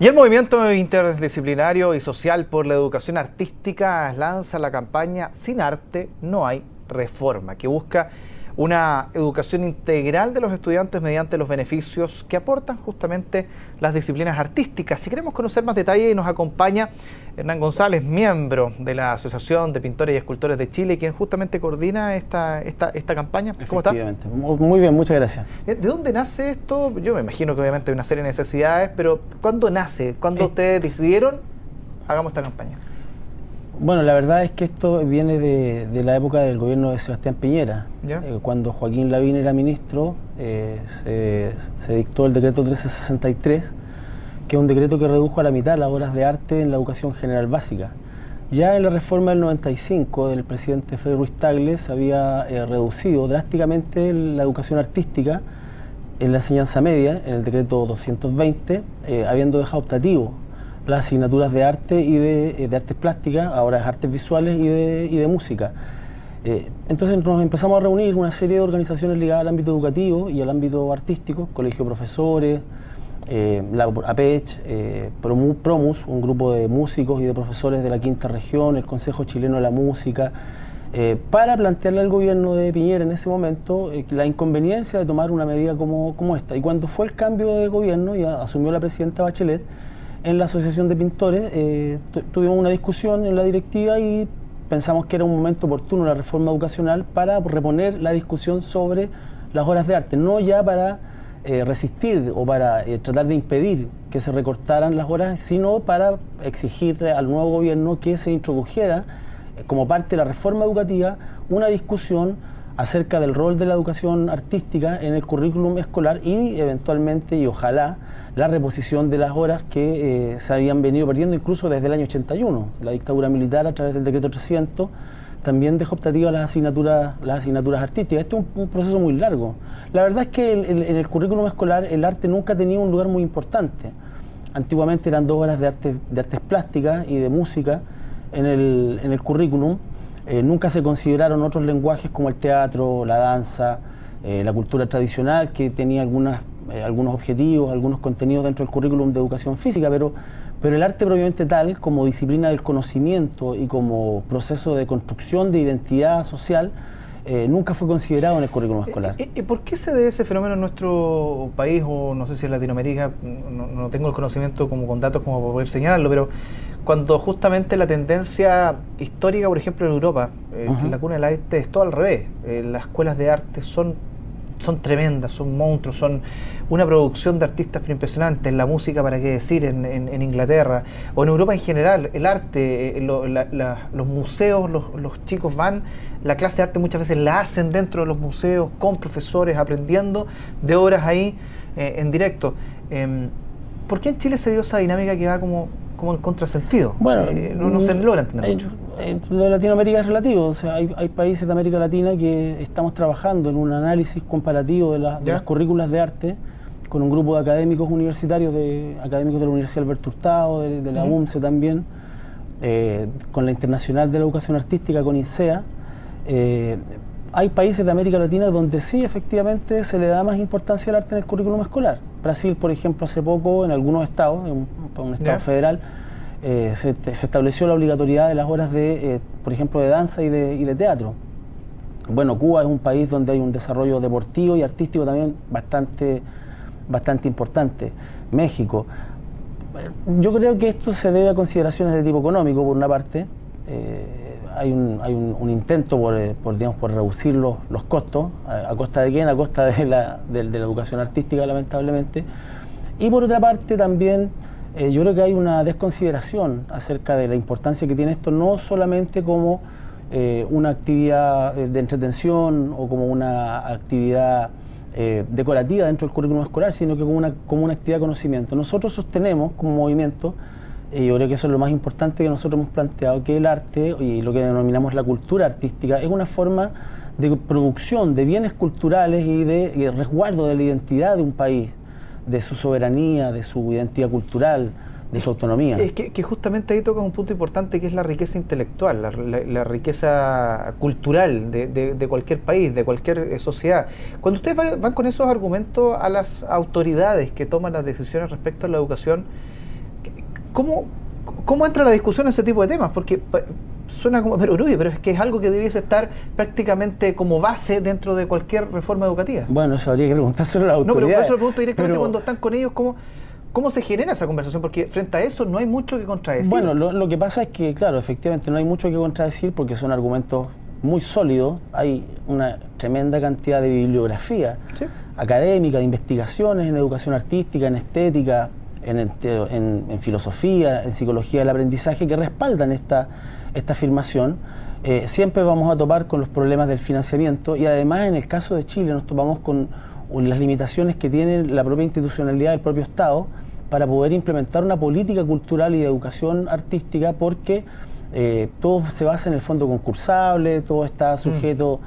Y el movimiento interdisciplinario y social por la educación artística lanza la campaña Sin arte no hay reforma, que busca una educación integral de los estudiantes mediante los beneficios que aportan justamente las disciplinas artísticas. Si queremos conocer más detalle, nos acompaña Hernán González, miembro de la Asociación de Pintores y Escultores de Chile, quien justamente coordina esta campaña. ¿Cómo está? Muy bien, muchas gracias. ¿De dónde nace esto? Yo me imagino que obviamente hay una serie de necesidades, pero ¿cuándo nace? ¿Cuándo ustedes decidieron hagamos esta campaña? Bueno, la verdad es que esto viene de la época del gobierno de Sebastián Piñera. Cuando Joaquín Lavín era ministro, se dictó el decreto 1363, que es un decreto que redujo a la mitad las horas de arte en la educación general básica. Ya en la reforma del 95 del presidente Félix Ruiz Tagle se había reducido drásticamente la educación artística en la enseñanza media, en el decreto 220, habiendo dejado optativo las asignaturas de arte y de artes plásticas, ahora es artes visuales y de música. Entonces nos empezamos a reunir una serie de organizaciones ligadas al ámbito educativo y al ámbito artístico, Colegio de Profesores, la APECH, Promus, un grupo de músicos y de profesores de la Quinta Región, el Consejo Chileno de la Música, para plantearle al gobierno de Piñera en ese momento la inconveniencia de tomar una medida como esta. Y cuando fue el cambio de gobierno y asumió la presidenta Bachelet, en la Asociación de Pintores tuvimos una discusión en la directiva y pensamos que era un momento oportuno la reforma educacional para reponer la discusión sobre las horas de arte, no ya para resistir o para tratar de impedir que se recortaran las horas, sino para exigir al nuevo gobierno que se introdujera como parte de la reforma educativa una discusión acerca del rol de la educación artística en el currículum escolar y eventualmente y ojalá la reposición de las horas que se habían venido perdiendo incluso desde el año 81. La dictadura militar a través del decreto 300 también dejó optativas las asignaturas artísticas. Este es un proceso muy largo. La verdad es que en el currículum escolar el arte nunca ha tenido un lugar muy importante. Antiguamente eran 2 horas de artes plásticas y de música en el currículum. Nunca se consideraron otros lenguajes como el teatro, la danza, la cultura tradicional, que tenía algunos objetivos, algunos contenidos dentro del currículum de educación física, pero el arte propiamente tal, como disciplina del conocimiento y como proceso de construcción de identidad social, nunca fue considerado en el currículum escolar. ¿Y por qué se debe ese fenómeno en nuestro país, o no sé si en Latinoamérica? No tengo el conocimiento como con datos como para poder señalarlo, pero cuando justamente la tendencia histórica, por ejemplo en Europa, en la cuna del arte es todo al revés. Las escuelas de arte son tremendas, son monstruos, son una producción de artistas impresionantes. En la música, para qué decir, en Inglaterra o en Europa en general, el arte, los museos, los chicos van, la clase de arte muchas veces la hacen dentro de los museos, con profesores, aprendiendo de obras ahí en directo. ¿Por qué en Chile se dio esa dinámica que va como en contrasentido? Bueno, no se logra entender mucho. Lo de Latinoamérica es relativo, o sea, hay países de América Latina que estamos trabajando en un análisis comparativo de las currículas de arte con un grupo de académicos universitarios, académicos de la Universidad Alberto Hurtado, de la UMCE también, con la Internacional de la Educación Artística, con INSEA. Hay países de América Latina donde sí, efectivamente, se le da más importancia al arte en el currículum escolar. Brasil, por ejemplo, hace poco, en algunos estados, en un estado federal, se estableció la obligatoriedad de las horas por ejemplo, de danza y de teatro. Bueno, Cuba es un país donde hay un desarrollo deportivo y artístico también bastante importante. México. Yo creo que esto se debe a consideraciones de tipo económico, por una parte. Hay un intento por reducir los costos. ¿A costa de quién? A costa de la educación artística, lamentablemente. Y por otra parte también yo creo que hay una desconsideración acerca de la importancia que tiene esto, no solamente como una actividad de entretención o como una actividad decorativa dentro del currículum escolar, sino que como una actividad de conocimiento. Nosotros sostenemos como movimiento, y yo creo que eso es lo más importante que nosotros hemos planteado, que el arte y lo que denominamos la cultura artística es una forma de producción de bienes culturales y de resguardo de la identidad de un país, de su soberanía, de su identidad cultural, de su autonomía. Es que justamente ahí toca un punto importante, que es la riqueza intelectual, la riqueza cultural de cualquier país, de cualquier sociedad. Cuando ustedes van con esos argumentos a las autoridades que toman las decisiones respecto a la educación, ¿Cómo entra la discusión en ese tipo de temas? Porque suena como perogrullo, pero es que es algo que debiese estar prácticamente como base dentro de cualquier reforma educativa. Bueno, eso habría que preguntárselo a la autoridad. No, pero por eso lo pregunto directamente cuando están con ellos, ¿cómo se genera esa conversación? Porque frente a eso no hay mucho que contradecir. Bueno, lo que pasa es que, claro, efectivamente no hay mucho que contradecir porque son argumentos muy sólidos. Hay una tremenda cantidad de bibliografía académica, de investigaciones en educación artística, en estética, en filosofía, en psicología del aprendizaje que respaldan esta afirmación. Siempre vamos a topar con los problemas del financiamiento y además en el caso de Chile nos topamos con las limitaciones que tiene la propia institucionalidad del propio Estado para poder implementar una política cultural y de educación artística porque todo se basa en el fondo concursable, todo está sujeto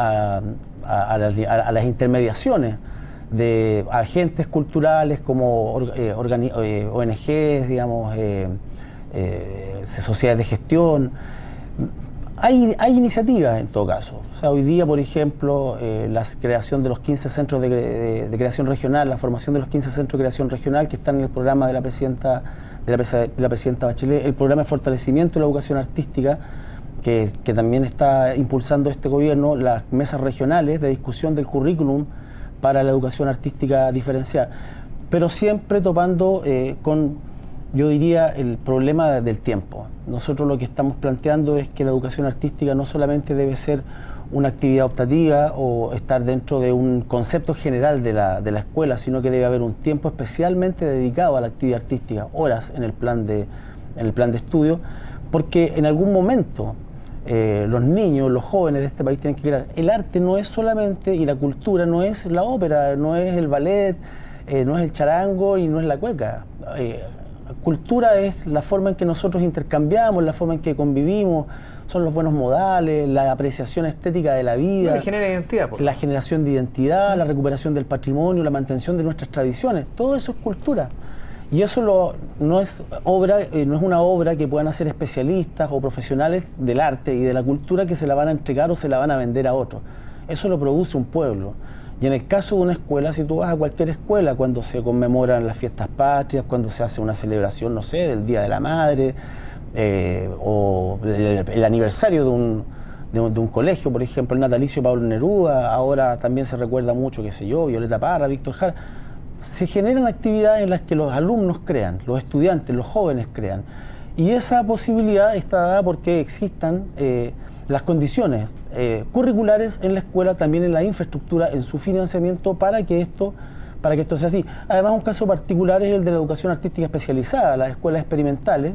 a las intermediaciones de agentes culturales como ONGs, digamos, sociedades de gestión. Hay iniciativas en todo caso. O sea, hoy día, por ejemplo, la creación de los 15 centros de creación regional, la formación de los 15 centros de creación regional que están en el programa de la presidenta Bachelet, el programa de fortalecimiento de la educación artística que también está impulsando este gobierno, las mesas regionales de discusión del currículum para la educación artística diferenciada, pero siempre topando con, yo diría, el problema del tiempo. Nosotros lo que estamos planteando es que la educación artística no solamente debe ser una actividad optativa o estar dentro de un concepto general de la escuela, sino que debe haber un tiempo especialmente dedicado a la actividad artística, horas en el plan de estudio, porque en algún momento los niños, los jóvenes de este país tienen que crear. El arte no es solamente, y la cultura no es la ópera, no es el ballet, no es el charango y no es la cueca. Cultura es la forma en que nosotros intercambiamos, la forma en que convivimos, son los buenos modales, la apreciación estética de la vida, la genera identidad, la generación de identidad, la recuperación del patrimonio, la mantención de nuestras tradiciones, todo eso es cultura. Y eso no es una obra que puedan hacer especialistas o profesionales del arte y de la cultura que se la van a entregar o se la van a vender a otros. Eso lo produce un pueblo. Y en el caso de una escuela, si tú vas a cualquier escuela, cuando se conmemoran las fiestas patrias, cuando se hace una celebración, no sé, del Día de la Madre, o el aniversario de un colegio, por ejemplo, el natalicio Pablo Neruda, ahora también se recuerda mucho, qué sé yo, Violeta Parra, Víctor Jara. Se generan actividades en las que los alumnos crean, los estudiantes, los jóvenes crean. Y esa posibilidad está dada porque existan las condiciones curriculares en la escuela, también en la infraestructura, en su financiamiento para que esto sea así. Además, un caso particular es el de la educación artística especializada. Las escuelas experimentales,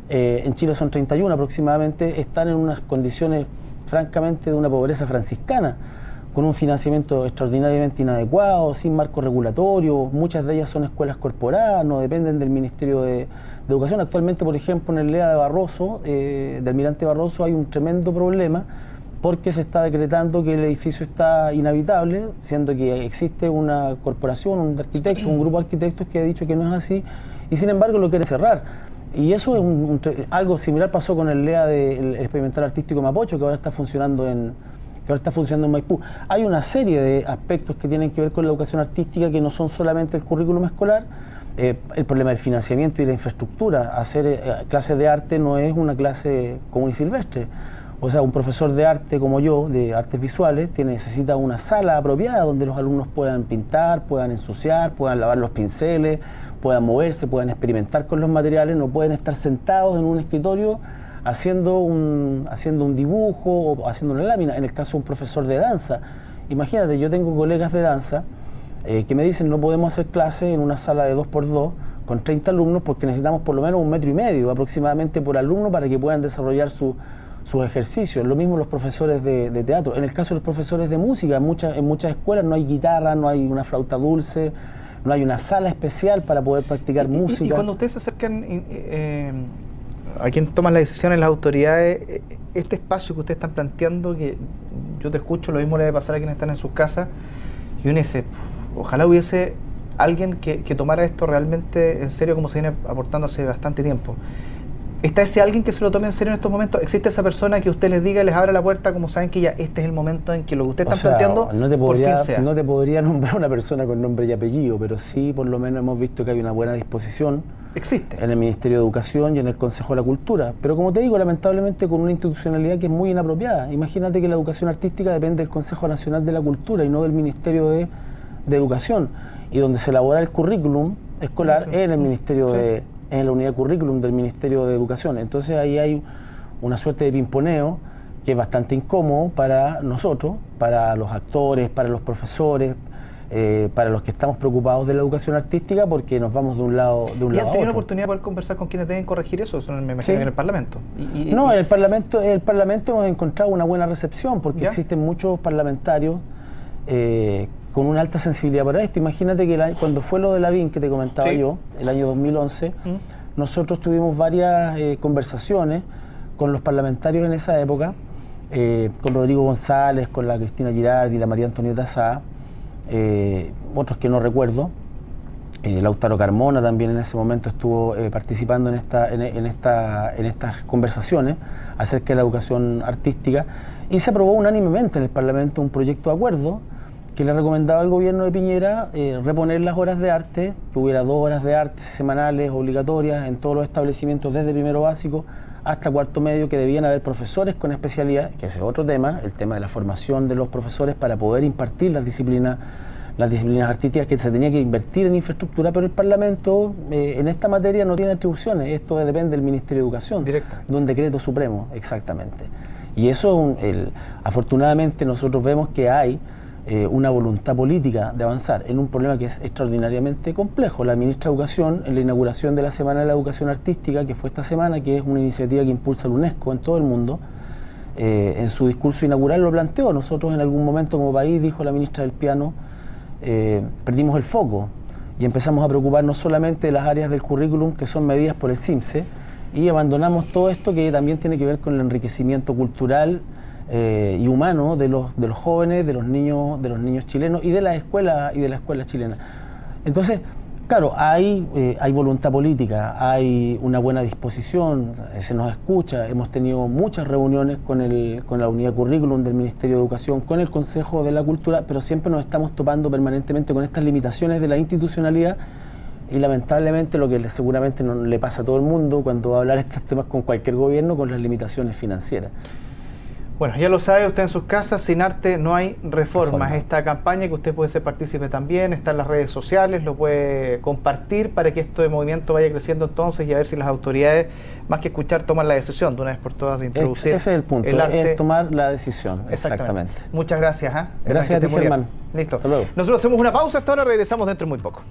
en Chile son 31 aproximadamente, están en unas condiciones francamente de una pobreza franciscana, con un financiamiento extraordinariamente inadecuado, sin marco regulatorio. Muchas de ellas son escuelas corporadas, no dependen del Ministerio de Educación. Actualmente, por ejemplo, en el LEA de Barroso, de Almirante Barroso, hay un tremendo problema porque se está decretando que el edificio está inhabitable, siendo que existe una corporación, un arquitecto, un grupo de arquitectos que ha dicho que no es así, y sin embargo lo quiere cerrar. Y eso es algo similar pasó con el LEA del Experimental Artístico Mapocho, que ahora está funcionando en Maipú. Hay una serie de aspectos que tienen que ver con la educación artística que no son solamente el currículum escolar. El problema del financiamiento y la infraestructura. Hacer clases de arte no es una clase común y silvestre. O sea, un profesor de arte como yo, de artes visuales, necesita una sala apropiada donde los alumnos puedan pintar, puedan ensuciar, puedan lavar los pinceles, puedan moverse, puedan experimentar con los materiales, no pueden estar sentados en un escritorio haciendo un dibujo o haciendo una lámina. En el caso de un profesor de danza, imagínate, yo tengo colegas de danza que me dicen no podemos hacer clases en una sala de 2x2 con 30 alumnos porque necesitamos por lo menos 1,5 metros aproximadamente por alumno para que puedan desarrollar sus ejercicios. Lo mismo los profesores de teatro. En el caso de los profesores de música, en muchas escuelas no hay guitarra, no hay una flauta dulce, no hay una sala especial para poder practicar música. Y cuando ustedes se acercan a quien toman las decisiones, las autoridades, este espacio que ustedes están planteando, que yo te escucho, lo mismo le debe pasar a quienes están en sus casas, y uno dice, ojalá hubiese alguien que tomara esto realmente en serio como se viene aportando hace bastante tiempo. ¿Está ese alguien que se lo tome en serio en estos momentos? ¿Existe esa persona que usted les diga, les abra la puerta, como saben que ya este es el momento en que lo que ustedes están planteando por fin sea? No te podría nombrar una persona con nombre y apellido, pero sí por lo menos hemos visto que hay una buena disposición existe en el Ministerio de Educación y en el Consejo de la Cultura. Pero como te digo, lamentablemente con una institucionalidad que es muy inapropiada. Imagínate que la educación artística depende del Consejo Nacional de la Cultura y no del Ministerio de Educación, y donde se elabora el currículum escolar en el Ministerio en la unidad de currículum del Ministerio de Educación. Entonces ahí hay una suerte de pimponeo que es bastante incómodo para nosotros, para los actores, para los profesores, para los que estamos preocupados de la educación artística, porque nos vamos de un lado a otro. ¿Y han tenido la oportunidad de poder conversar con quienes deben corregir eso? Eso me imagino en el Parlamento. No, en el Parlamento hemos encontrado una buena recepción, porque existen muchos parlamentarios con una alta sensibilidad para esto. Imagínate que cuando fue lo de Lavín, que te comentaba yo, el año 2011, nosotros tuvimos varias conversaciones con los parlamentarios en esa época, con Rodrigo González, con la Cristina Girardi, la María Antonieta Sá, otros que no recuerdo, Lautaro Carmona también en ese momento estuvo participando en estas conversaciones acerca de la educación artística, y se aprobó unánimemente en el Parlamento un proyecto de acuerdo que le recomendaba al gobierno de Piñera reponer las horas de arte, que hubiera 2 horas de arte semanales obligatorias en todos los establecimientos desde primero básico hasta cuarto medio, que debían haber profesores con especialidad, que ese es otro tema, el tema de la formación de los profesores para poder impartir las disciplinas artísticas, que se tenía que invertir en infraestructura, pero el Parlamento en esta materia no tiene atribuciones, esto depende del Ministerio de Educación, de un decreto supremo, exactamente. Y eso, afortunadamente nosotros vemos que hay una voluntad política de avanzar en un problema que es extraordinariamente complejo. La ministra de Educación, en la inauguración de la Semana de la Educación Artística, que fue esta semana, que es una iniciativa que impulsa la UNESCO en todo el mundo, en su discurso inaugural lo planteó. Nosotros en algún momento como país, dijo la ministra del Piano, perdimos el foco y empezamos a preocuparnos solamente de las áreas del currículum que son medidas por el CIMSE, y abandonamos todo esto que también tiene que ver con el enriquecimiento cultural y humano de los jóvenes, de los niños chilenos y de las escuelas chilenas. Entonces, claro, hay voluntad política, hay una buena disposición, se nos escucha, hemos tenido muchas reuniones con la unidad currículum del Ministerio de Educación, con el Consejo de la Cultura, pero siempre nos estamos topando permanentemente con estas limitaciones de la institucionalidad, y lamentablemente lo que seguramente no le pasa a todo el mundo cuando va a hablar estos temas con cualquier gobierno, con las limitaciones financieras. Bueno, ya lo sabe usted en sus casas, sin arte no hay reformas. Esta campaña que usted puede ser partícipe también, está en las redes sociales, lo puede compartir para que este movimiento vaya creciendo entonces, y a ver si las autoridades, más que escuchar, toman la decisión de una vez por todas de introducir ese es el punto, el arte, es tomar la decisión. Exactamente. Muchas gracias. Gracias a ti, Germán. Listo. Hasta luego. Nosotros hacemos una pausa hasta ahora, regresamos dentro de muy poco.